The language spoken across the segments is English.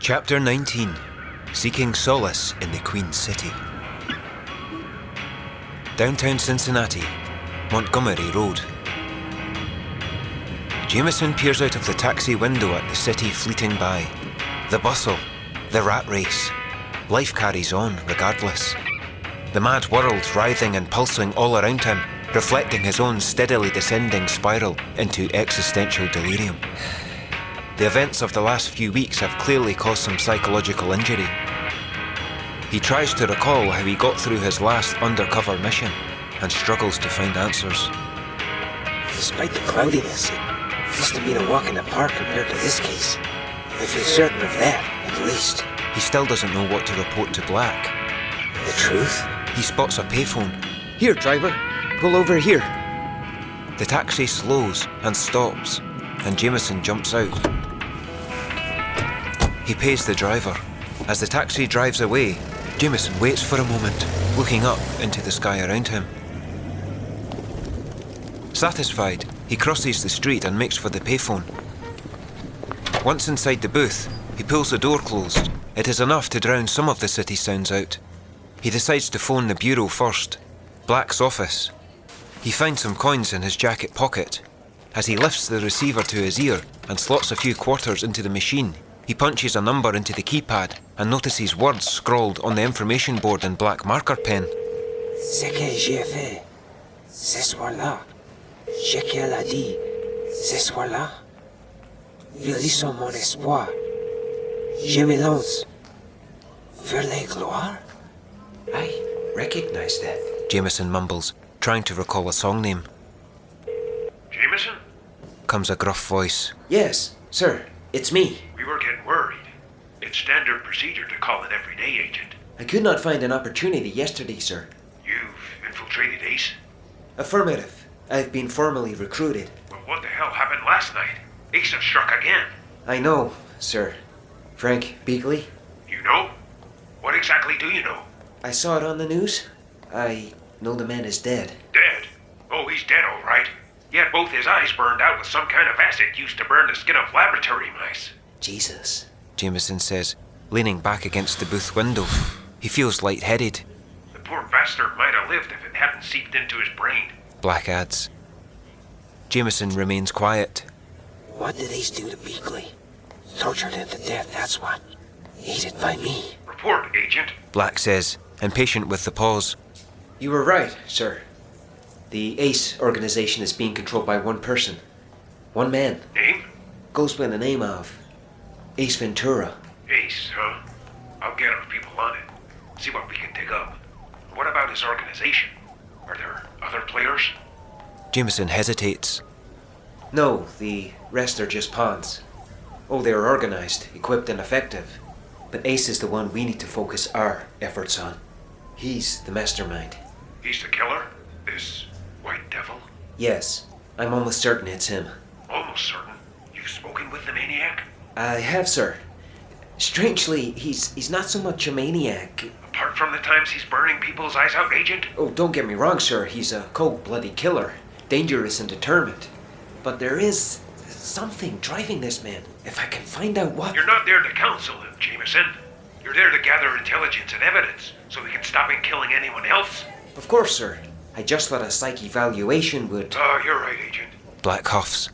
Chapter 19. Seeking Solace in the Queen City. Downtown Cincinnati, Montgomery Road. Jameson peers out of the taxi window at the city fleeting by. The bustle, the rat race. Life carries on regardless. The mad world writhing and pulsing all around him, reflecting his own steadily descending spiral into existential delirium. The events of the last few weeks have clearly caused some psychological injury. He tries to recall how he got through his last undercover mission and struggles to find answers. Despite the cloudiness, it must have been a walk in the park compared to this case. I feel certain of that, at least. He still doesn't know what to report to Black. The truth? He spots a payphone. "Here, driver, pull over here." The taxi slows and stops, and Jameson jumps out. He pays the driver. As the taxi drives away, Jameson waits for a moment, looking up into the sky around him. Satisfied, he crosses the street and makes for the payphone. Once inside the booth, he pulls the door closed. It is enough to drown some of the city sounds out. He decides to phone the bureau first, Black's office. He finds some coins in his jacket pocket. As he lifts the receiver to his ear and slots a few quarters into the machine, he punches a number into the keypad and notices words scrawled on the information board in black marker pen. Ce que j'ai fait, ce soir-là, ce qu'elle a dit, ce soir-là, réalisons mon espoir, je me lance vers la gloire. I recognize that. Jameson mumbles, trying to recall a song name. Jameson? Comes a gruff voice. Yes, sir, it's me. We were getting worried. It's standard procedure to call an everyday agent. I could not find an opportunity yesterday, sir. You've infiltrated Ace? Affirmative. I've been formally recruited. Well, what the hell happened last night? Ace has struck again. I know, sir. Frank Beakley? You know? What exactly do you know? I saw it on the news. I know the man is dead. Dead? Oh, he's dead, all right. He had both his eyes burned out with some kind of acid used to burn the skin of laboratory mice. Jesus. Jameson says, leaning back against the booth window. He feels lightheaded. The poor bastard might have lived if it hadn't seeped into his brain. Black adds. Jameson remains quiet. What did Ace do to Beakley? Tortured him to death, that's what. Aided by me. Report, Agent. Black says, impatient with the pause. You were right, sir. The ACE organization is being controlled by one person. One man. Name? Goes by the name of Ace Ventura. Ace, huh? I'll get our people on it. See what we can dig up. What about his organization? Are there other players? Jameson hesitates. No, the rest are just pawns. Oh, they're organized, equipped, and effective. But Ace is the one we need to focus our efforts on. He's the mastermind. He's the killer? This white devil? Yes, I'm almost certain it's him. Almost certain. You've spoken with the maniac? I have, sir. Strangely, he's not so much a maniac. Apart from the times he's burning people's eyes out, Agent? Oh, don't get me wrong, sir. He's a cold-blooded killer. Dangerous and determined. But there is something driving this man. If I can find out what... You're not there to counsel him, Jameson. You're there to gather intelligence and evidence so we can stop him killing anyone else. Of course, sir. I just thought a psych evaluation would... Oh, you're right, Agent. Black huffs.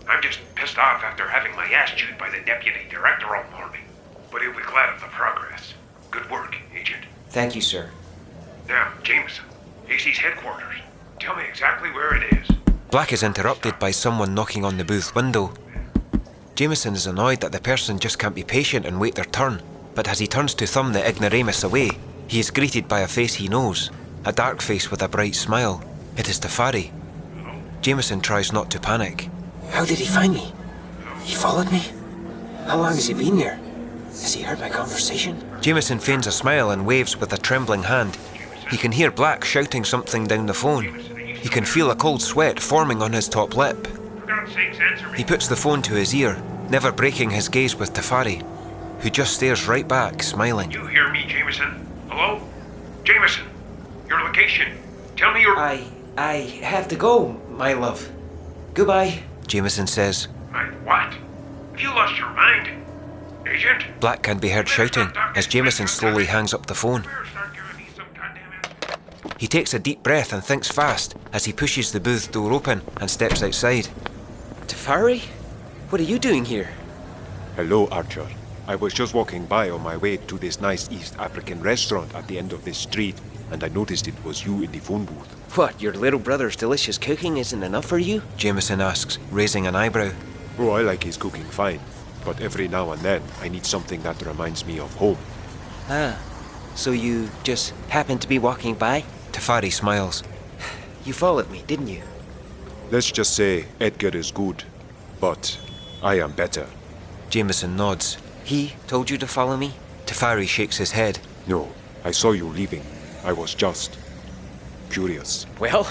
I'm just pissed off after having my ass chewed by the deputy director all morning. But he'll be glad of the progress. Good work, Agent. Thank you, sir. Now, Jameson, AC's headquarters. Tell me exactly where it is. Black is interrupted by someone knocking on the booth window. Jameson is annoyed that the person just can't be patient and wait their turn, but as he turns to thumb the ignoramus away, he is greeted by a face he knows, a dark face with a bright smile. It is Tafari. Jameson tries not to panic. How did he find me? He followed me? How long has he been here? Has he heard my conversation? Jameson feigns a smile and waves with a trembling hand. He can hear Black shouting something down the phone. He can feel a cold sweat forming on his top lip. For God's sakes, answer me. He puts the phone to his ear, never breaking his gaze with Tafari, who just stares right back, smiling. You hear me, Jameson? Hello? Jameson, your location. Tell me your... I have to go, my love. Goodbye. Jameson says. My what? Have you lost your mind? Agent? Black can be heard shouting as Jameson slowly hangs up the phone. Start giving me some goddamn answer. He takes a deep breath and thinks fast as he pushes the booth door open and steps outside. Tafari? What are you doing here? Hello, Archer. I was just walking by on my way to this nice East African restaurant at the end of this street, and I noticed it was you in the phone booth. What, your little brother's delicious cooking isn't enough for you? Jameson asks, raising an eyebrow. Oh, I like his cooking fine, but every now and then I need something that reminds me of home. Ah, so you just happened to be walking by? Tafari smiles. You followed me, didn't you? Let's just say Edgar is good, but I am better. Jameson nods. He told you to follow me? Tafari shakes his head. No, I saw you leaving. I was just curious. Well,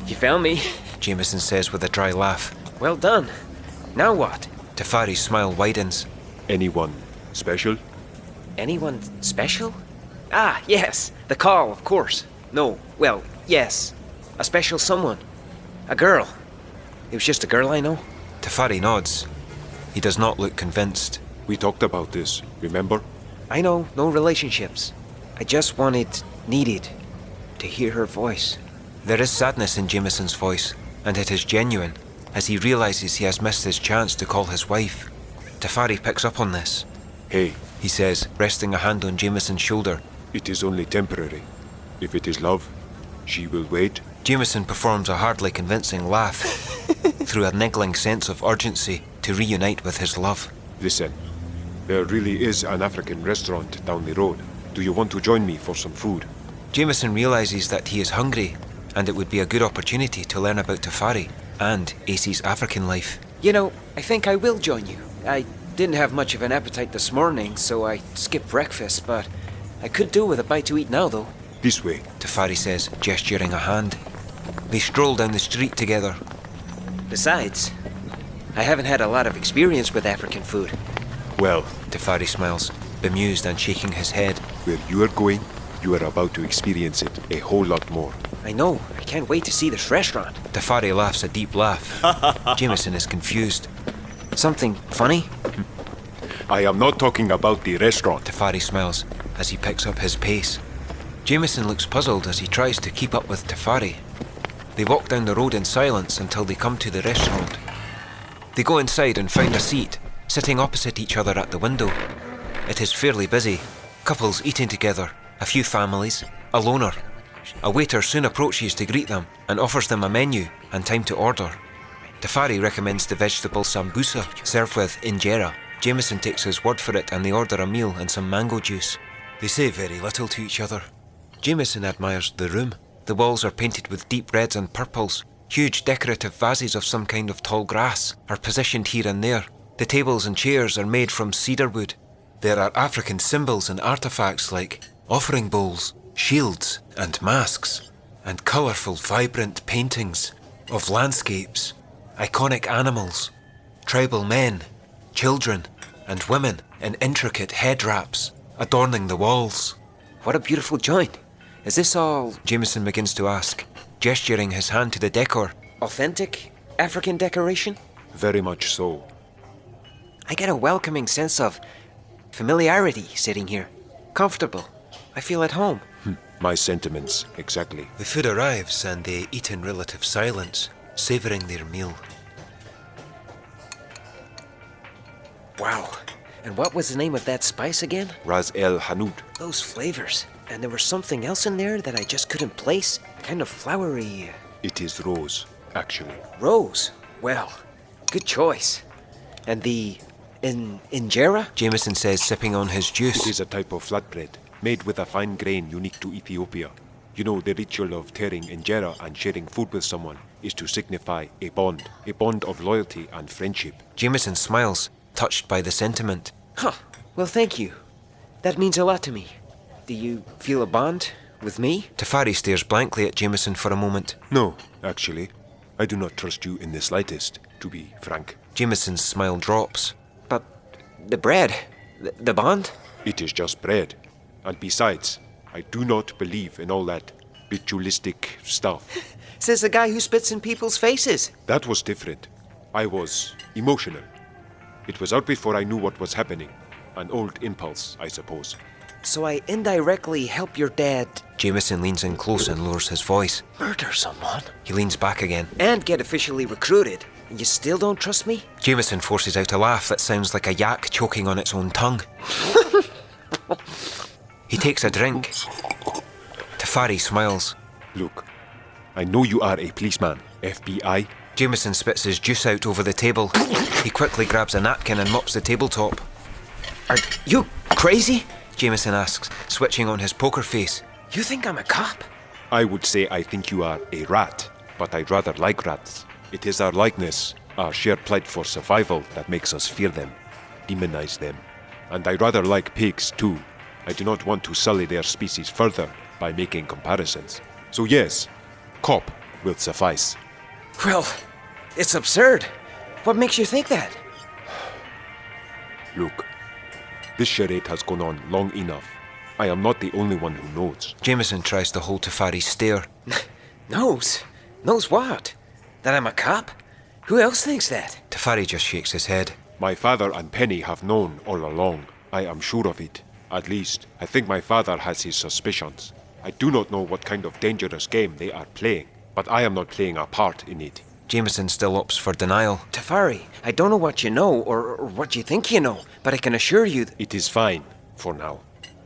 you found me. Jameson says with a dry laugh. Well done. Now what? Tafari's smile widens. Anyone special? Anyone special? Ah, yes. The call, of course. No, well, yes. A special someone. A girl. It was just a girl I know. Tafari nods. He does not look convinced. We talked about this, remember? I know, no relationships. I just needed to hear her voice. There is sadness in Jameson's voice, and it is genuine, as he realizes he has missed his chance to call his wife. Tafari picks up on this. Hey, He says, resting a hand on Jameson's shoulder. it is only temporary. If it is love, she will wait. Jameson performs a hardly convincing laugh through a niggling sense of urgency to reunite with his love. Listen, there really is an African restaurant down the road. Do you want to join me for some food? Jameson realizes that he is hungry, and it would be a good opportunity to learn about Tafari and Ace's African life. You know, I think I will join you. I didn't have much of an appetite this morning, so I skipped breakfast, but I could do with a bite to eat now, though. This way. Tafari says, gesturing a hand. They stroll down the street together. Besides, I haven't had a lot of experience with African food. Well, Tafari smiles, bemused and shaking his head. where you are going, you are about to experience it a whole lot more. I know, I can't wait to see this restaurant. Tafari laughs a deep laugh. Jameson is confused. Something funny? I am not talking about the restaurant. Tafari smiles as he picks up his pace. Jameson looks puzzled as he tries to keep up with Tafari. They walk down the road in silence until they come to the restaurant. They go inside and find a seat, sitting opposite each other at the window. It is fairly busy. Couples eating together, a few families, a loner. A waiter soon approaches to greet them and offers them a menu and time to order. Tafari recommends the vegetable sambusa served with injera. Jameson takes his word for it and they order a meal and some mango juice. They say very little to each other. Jameson admires the room. The walls are painted with deep reds and purples. Huge decorative vases of some kind of tall grass are positioned here and there. The tables and chairs are made from cedar wood. There are African symbols and artifacts like offering bowls, shields and masks, and colourful, vibrant paintings of landscapes, iconic animals, tribal men, children and women in intricate head wraps adorning the walls. What a beautiful joint. Is this all Jameson begins to ask, gesturing his hand to the decor. authentic African decoration? Very much so. I get a welcoming sense of familiarity sitting here. Comfortable. I feel at home. My sentiments, exactly. The food arrives and they eat in relative silence, savouring their meal. Wow. And what was the name of that spice again? Ras El Hanout. Those flavors. And there was something else in there that I just couldn't place. Kind of flowery. It is rose, actually. Rose. Well, good choice. And the injera? Jameson says, sipping on his It juice. is a type of flatbread, made with a fine grain unique to Ethiopia. You know, the ritual of tearing injera and sharing food with someone is to signify a bond of loyalty and friendship. Jameson smiles, touched by the sentiment. Huh. Well, thank you. That means a lot to me. Do you feel a bond with me? Tafari stares blankly at Jameson for a moment. No, actually, I do not trust you in the slightest, to be frank. Jameson's smile drops. But the bread, the bond? It is just bread. And besides, I do not believe in all that ritualistic stuff. Says the guy who spits in people's faces. That was different. I was emotional. It was out before I knew what was happening. An old impulse, I suppose. So I indirectly help your dad Jameson leans in close and lowers his voice. murder someone He leans back again. and get officially recruited, and you still don't trust me? Jameson forces out a laugh that sounds like a yak choking on its own tongue. He takes a drink. Tafari smiles. Look, I know you are a policeman, FBI. Jameson spits his juice out over the table. He quickly grabs a napkin and mops the tabletop. Are you crazy? Jameson asks, switching on his poker face. You think I'm a cop? I would say I think you are a rat, but I'd rather like rats. It is our likeness, our shared plight for survival that makes us fear them, demonize them. And I rather like pigs too. I do not want to sully their species further by making comparisons. So yes, cop will suffice. Well, it's absurd. What makes you think that? Look, this charade has gone on long enough. I am not the only one who knows. Jameson tries to hold Tafari's stare. Knows? Knows what? That I'm a cop? Who else thinks that? Tafari just shakes his head. My father and Penny have known all along. I am sure of it. At least, I think my father has his suspicions. I do not know what kind of dangerous game they are playing, but I am not playing a part in it. Jameson still opts for denial. Tafari, I don't know what you know or what you think you know, but I can assure you It is fine, for now.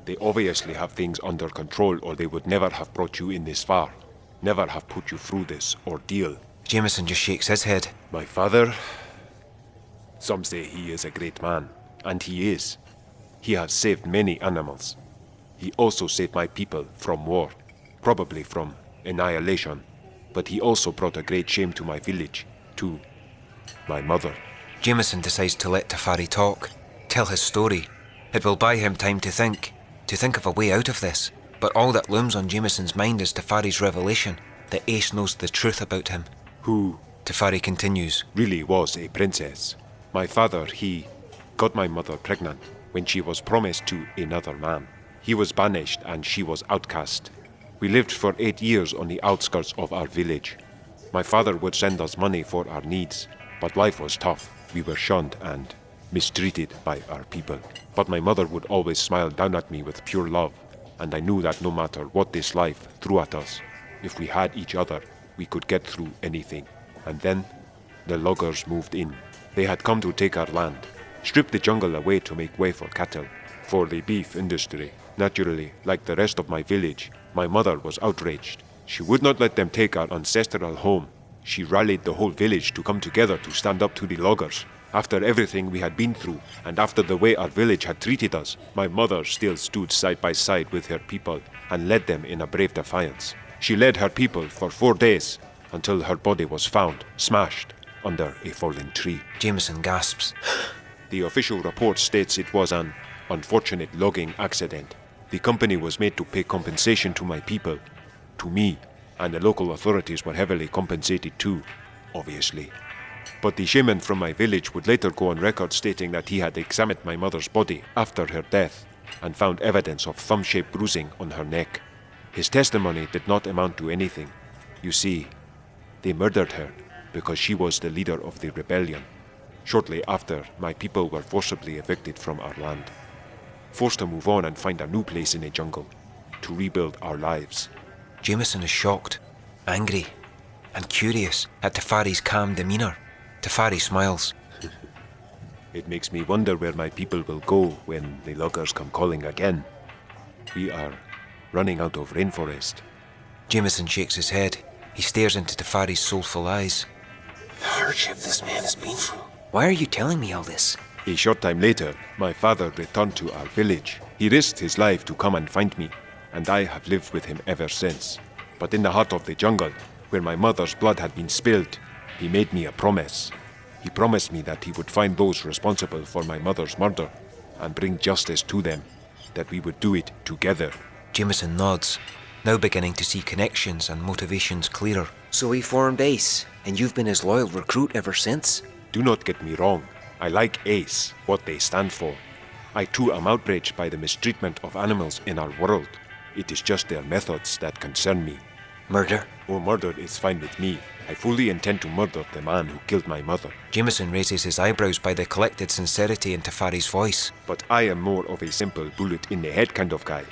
They obviously have things under control or they would never have brought you in this far. Never have put you through this ordeal. Jameson just shakes his head. My father? Some say he is a great man, and he is. He has saved many animals. He also saved my people from war, probably from annihilation. But he also brought a great shame to my village, to my mother. Jameson decides to let Tafari talk, tell his story. It will buy him time to think of a way out of this. But all that looms on Jameson's mind is Tafari's revelation that Ace knows the truth about him. Who Tafari continues. really was a princess. My father, he got my mother pregnant when she was promised to another man. He was banished and she was outcast. We lived for 8 years on the outskirts of our village. My father would send us money for our needs, but life was tough. We were shunned and mistreated by our people. But my mother would always smile down at me with pure love, and I knew that no matter what this life threw at us, if we had each other, we could get through anything. And then, the loggers moved in. They had come to take our land, strip the jungle away to make way for cattle, for the beef industry. Naturally, like the rest of my village, my mother was outraged. She would not let them take our ancestral home. She rallied the whole village to come together to stand up to the loggers. After everything we had been through, and after the way our village had treated us, my mother still stood side by side with her people and led them in a brave defiance. She led her people for 4 days, until her body was found, smashed, under a fallen tree. Jameson gasps. The official report states it was an unfortunate logging accident. The company was made to pay compensation to my people, to me, and the local authorities were heavily compensated too, obviously. But the shaman from my village would later go on record stating that he had examined my mother's body after her death and found evidence of thumb-shaped bruising on her neck. His testimony did not amount to anything. You see, they murdered her because she was the leader of the rebellion. Shortly after, my people were forcibly evicted from our land, forced to move on and find a new place in the jungle, to rebuild our lives. Jameson is shocked, angry, and curious at Tafari's calm demeanour. Tafari smiles. It makes me wonder where my people will go when the loggers come calling again. We are running out of rainforest. Jameson shakes his head. He stares into Tafari's soulful eyes. The hardship this man has been through. Why are you telling me all this? A short time later, my father returned to our village. He risked his life to come and find me, and I have lived with him ever since. But in the heart of the jungle, where my mother's blood had been spilled, he made me a promise. He promised me that he would find those responsible for my mother's murder and bring justice to them, that we would do it together. Jameson nods, now beginning to see connections and motivations clearer. So we formed Ace, and you've been his loyal recruit ever since? Do not get me wrong. I like Ace, what they stand for. I too am outraged by the mistreatment of animals in our world. It is just their methods that concern me. Murder? Oh, murder is fine with me. I fully intend to murder the man who killed my mother. Jameson raises his eyebrows by the collected sincerity in Tefari's voice. But I am more of a simple bullet in the head kind of guy.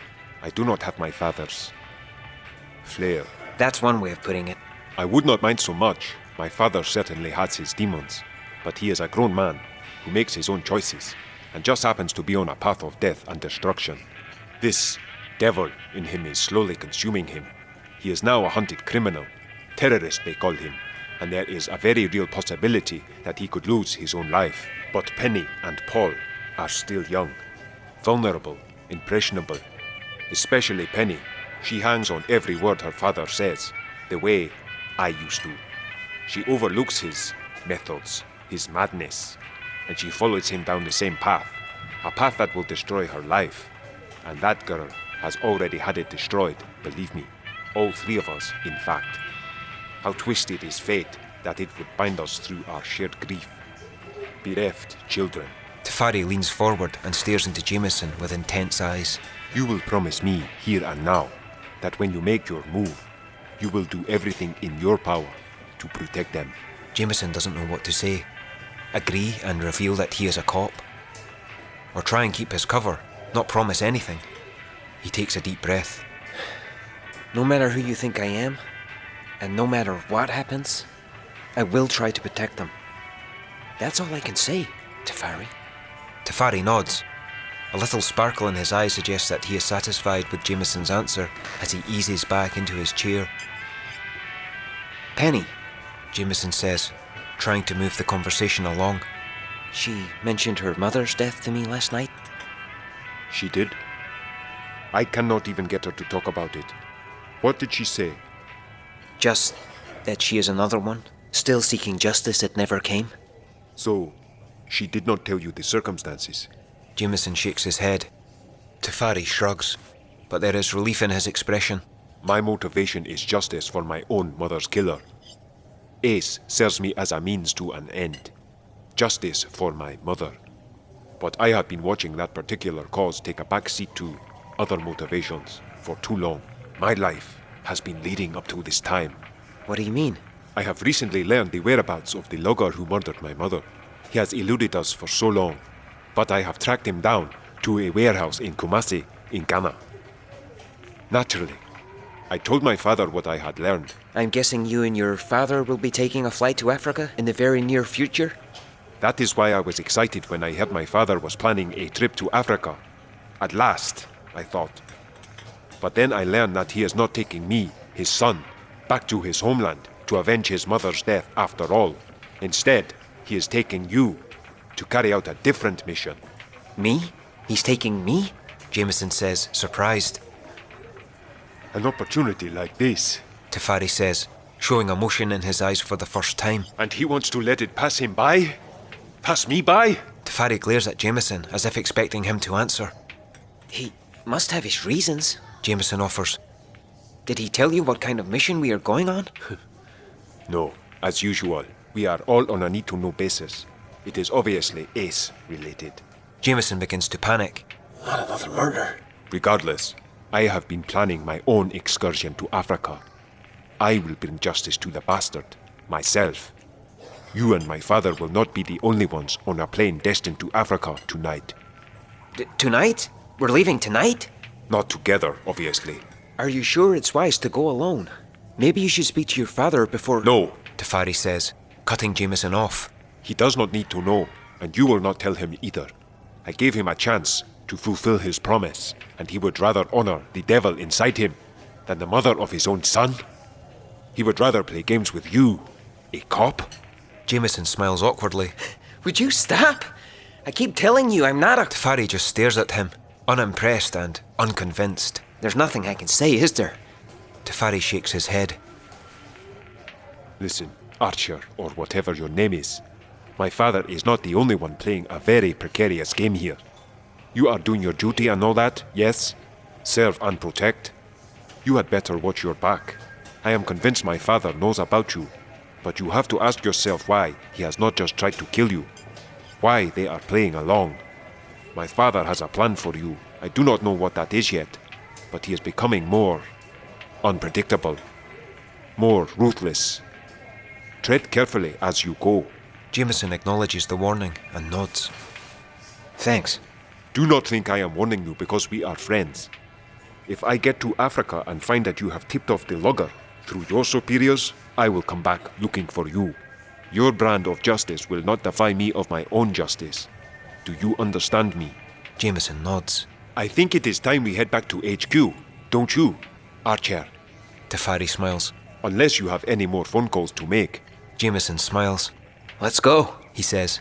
I do not have my father's flair. That's one way of putting it. I would not mind so much. My father certainly has his demons, but he is a grown man who makes his own choices and just happens to be on a path of death and destruction. This devil in him is slowly consuming him. He is now a hunted criminal. Terrorist, they call him, and there is a very real possibility that he could lose his own life. But Penny and Paul are still young, vulnerable, impressionable. Especially Penny. She hangs on every word her father says, the way I used to. She overlooks his methods, his madness, and she follows him down the same path, a path that will destroy her life. And that girl has already had it destroyed, believe me. All three of us, in fact. How twisted is fate that it would bind us through our shared grief. Bereft children. Tefari leans forward and stares into Jameson with intense eyes. You will promise me, here and now, that when you make your move, you will do everything in your power to protect them. Jameson doesn't know what to say. Agree and reveal that he is a cop? Or try and keep his cover, not promise anything? He takes a deep breath. No matter who you think I am, and no matter what happens, I will try to protect them. That's all I can say, Tefari. Tefari nods. A little sparkle in his eye suggests that he is satisfied with Jameson's answer as he eases back into his chair. Penny, Jameson says, trying to move the conversation along. She mentioned her mother's death to me last night. She did? I cannot even get her to talk about it. What did she say? Just that she is another one, still seeking justice that never came. So, she did not tell you the circumstances? Jameson shakes his head. Tefari shrugs, but there is relief in his expression. My motivation is justice for my own mother's killer. Ace serves me as a means to an end. Justice for my mother. But I have been watching that particular cause take a back seat to other motivations for too long. My life has been leading up to this time. What do you mean? I have recently learned the whereabouts of the logger who murdered my mother. He has eluded us for so long, but I have tracked him down to a warehouse in Kumasi, in Ghana. Naturally, I told my father what I had learned. I'm guessing you and your father will be taking a flight to Africa in the very near future? That is why I was excited when I heard my father was planning a trip to Africa. At last, I thought. But then I learned that he is not taking me, his son, back to his homeland to avenge his mother's death after all. Instead, he is taking you to carry out a different mission. Me? He's taking me? Jameson says, surprised. An opportunity like this. Tefari says, showing emotion in his eyes for the first time. And he wants to let it pass him by? Pass me by? Tefari glares at Jameson as if expecting him to answer. He must have his reasons, Jameson offers. Did he tell you what kind of mission we are going on? No, as usual. We are all on a need-to-know basis. It is obviously Ace-related. Jameson begins to panic. Not another murder. Regardless, I have been planning my own excursion to Africa. I will bring justice to the bastard, myself. You and my father will not be the only ones on a plane destined to Africa tonight. Tonight? We're leaving tonight? Not together, obviously. Are you sure it's wise to go alone? Maybe you should speak to your father before... No, Tefari says, cutting Jameson off. he does not need to know, and you will not tell him either. I gave him a chance to fulfill his promise, and he would rather honor the devil inside him than the mother of his own son. He would rather play games with you, a cop. Jameson smiles awkwardly. Would you stop? I keep telling you I'm not a... Tefari just stares at him, unimpressed and unconvinced. There's nothing I can say, is there? Tefari shakes his head. Listen, Archer, or whatever your name is. My father is not the only one playing a very precarious game here. You are doing your duty and all that, yes? Serve and protect. You had better watch your back. I am convinced my father knows about you, but you have to ask yourself why he has not just tried to kill you. Why they are playing along. My father has a plan for you. I do not know what that is yet, but he is becoming more unpredictable, more ruthless. Tread carefully as you go. Jameson acknowledges the warning and nods. Thanks. Do not think I am warning you because we are friends. If I get to Africa and find that you have tipped off the lugger through your superiors, I will come back looking for you. Your brand of justice will not defy me of my own justice. Do you understand me? Jameson nods. I think it is time we head back to HQ, don't you, Archer? Tafari smiles. Unless you have any more phone calls to make. Jameson smiles. Let's go, he says.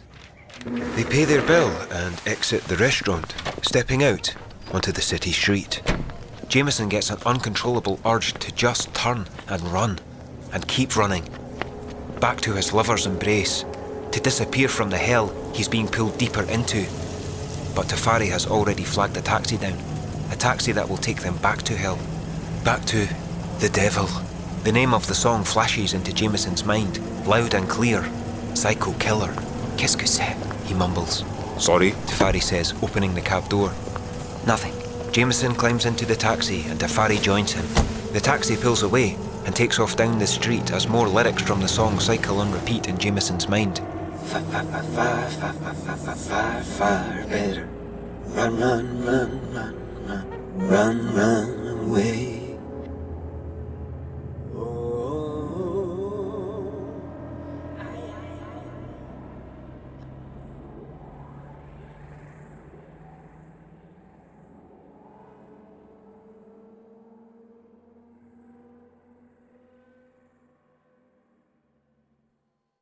They pay their bill and exit the restaurant, stepping out onto the city street. Jameson gets an uncontrollable urge to just turn and run, and keep running. Back to his lover's embrace, to disappear from the hell he's being pulled deeper into. But Tafari has already flagged a taxi down, a taxi that will take them back to hell. Back to the devil. The name of the song flashes into Jameson's mind, loud and clear. Psycho Killer. Qu'est-ce que c'est? He mumbles. Sorry? Tafari says, opening the cab door. Nothing. Jameson climbs into the taxi and Tafari joins him. The taxi pulls away and takes off down the street as more lyrics from the song cycle on repeat in Jameson's mind. Fire, better. Run, run, run, run, run, run, run away.